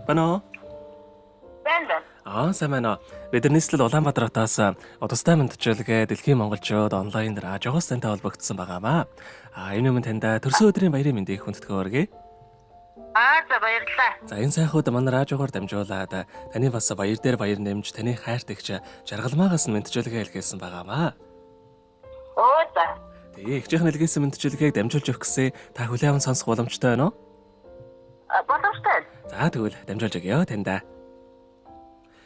Байна уу? Байна. Сайн байна. Бид нийслэл Улаанбаатар хотоос тусдаа мэдчилгээ Дэлхийн монголчууд онлайнаар жогоос тантай холбогдсон байгаамаа. Энэ өмнө танд төрсөн өдрийн баярын мэндийг хүндэтгэн хүргэе. За баярлалаа. За энэ сайхууд манай радиогоор дамжуулаад таны бас баяр дээр баяр нэмж таны хайртагч жаргалмаагаас нь мэдчилгээ илгээсэн байгаамаа. За. Тэгээ ихжийнхэн илгээсэн мэдчилгээг дамжуулж өгөх гэсэн та хүлээвэн сонсох боломжтой байна уу? Боломжтой. За тэгвэл дамжуулж өгье тандаа.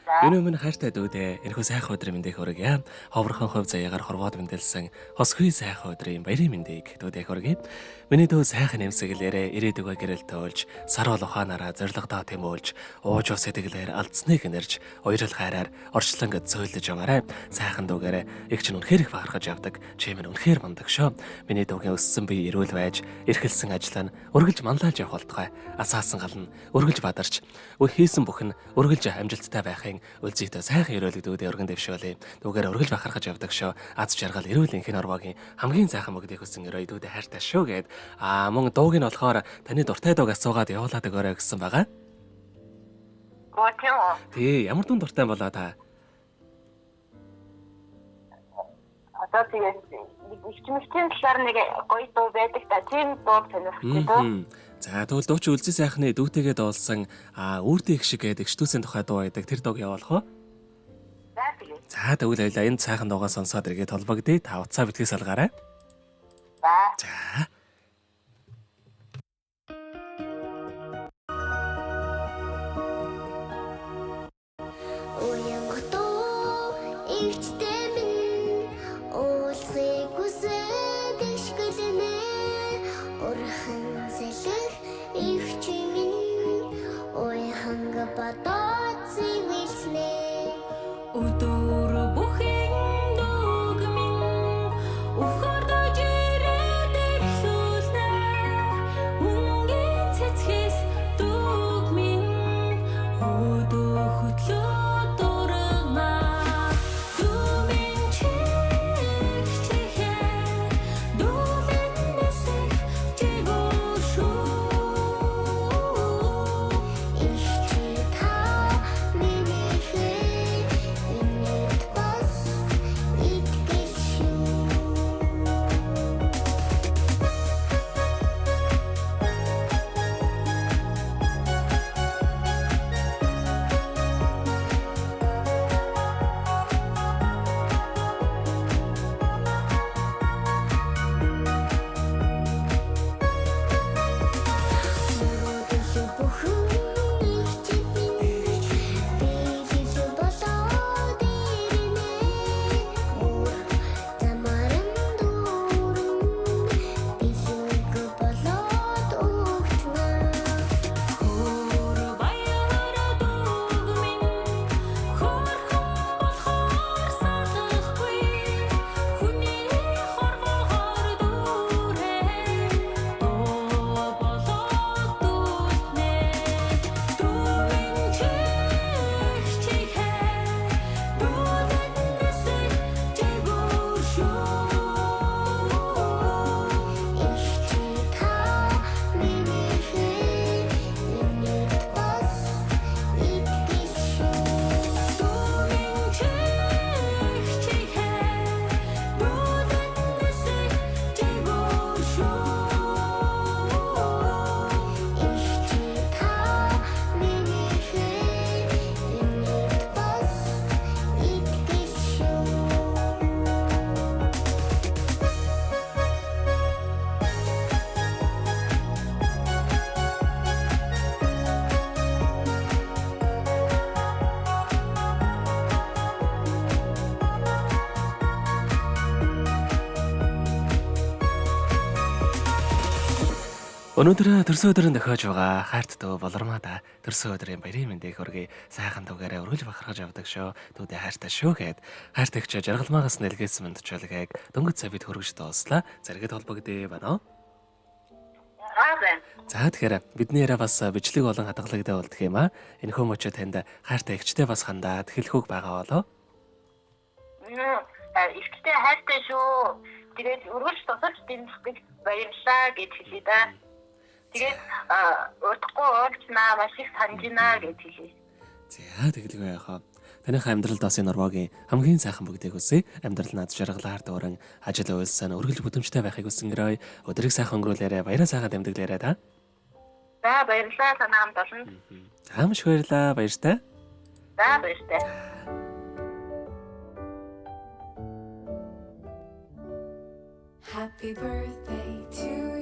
Энэ өмнө хайртай дүүдээ энэхүү сайхан өдрийн мэндийг хүргье. Ховрхон хувь заяагаар хорвоод мэндэлсэн хосгүй сайхан өдрийн баярын мэндийг дүүдээ хүргье. Миний дүү сайхан нэмсэглээрээ ирээдүгөө гэрэл төөлж, сар бол ухаанаараа зоригтой тэмүүлж, ууж ус сэтгэлээр алдсныг нэрж, уярал хайраар орчлонг зөөлөж яваарай. Сайхан дүүгээрээ их чинь үнэхээр их бахархаж явдаг. Чи минь үнэхээр мундаг шүү. Миний дүүгийн өссөн бие эрүүл байж, эрхэлсэн ажил нь үргэлж манлайлж явах болтугай. Асаасан гал нь үргэлж бадарч, хийсэн бүх нь үргэлж амжилттай байхын үлзийтэй сайхан өрөөлөг дүүдээ өргөн дэвшүүлээ. Дүүгээр өргөж бахархаж явдаг шүү. Аз жаргал эрүүл энхийн орвогийн хамгийн сайхан мөгдийг хүсэн өрөө дүүдээ хайртай шүү гэд. Мөн дууг нь болохоор таны дуртай дууг асуугаад явуулаад өгөөрэй гэсэн байгаа. Тийм үү? Тий, ямар дүн дуртай болоо та? Одоо тэгээд ихчмэлтийн талаар нэг гоё дуу байдаг та. Тийм дуу сонирхдаг дөө. За тэгвэл дууч үлзий сайхны дүүтэйгээ дуулсан үрдээ их шиг гэдэг штүсийн тухай дуу байдаг. Тэр дууг явуулах уу? За тэгээд. За тэгвэл энэ сайхан дуугаа сонсоод эргээд холбогдъё. Та утсаа битгий салгаарай. За. Өнөөдөр төрсөн өдрийн дохиож байгаа хайрт дөө болормоо да. Төрсөн өдрийн баярын мэндийг хүргэе. Сайхан дүүгээрээ өргөж бахархаж явдаг шүү. Дүүдээ хайртай шүү гэд. Хайртагч жаргалмаагаас нэлгээсэн мэдчилгээг дөнгөж сая бид хөргөж дууслаа. Зэрэгэд холбогдъё байна уу? За тэгэхээр бидний яриа бас бичлэг болон хадгалагдаа болдох юм аа. Энэхүү мөчөө танд хайртай эгчтэй бас хандаад хэлэхүүг байгаа болоо. Ихтэй хайртай шүү. Тэгээд өргөж тусалж дэмждэг баярлалаа гэж хэлээ да. Тэгээд удахгүй уулзнаа маш их санджина гэж хэлээ. За тэгэлгүй яхаа. Таныхаа амьдралд бас энэ Норвегийн хамгийн сайхан бүгдийг үсэ. Амьдрал над жаргалаар дууран ажил үйлсэн өргөл бүдэмжтэй байхыг хүсэнгэрэй. Өдрийг сайхан өнгөрүүлээрэ. Баяраа сайхан тэмдэглээрэй та. За баярлалаа танаа хамт олон. За маш их баярлалаа. Баяртай. За баяртай. Happy birthday to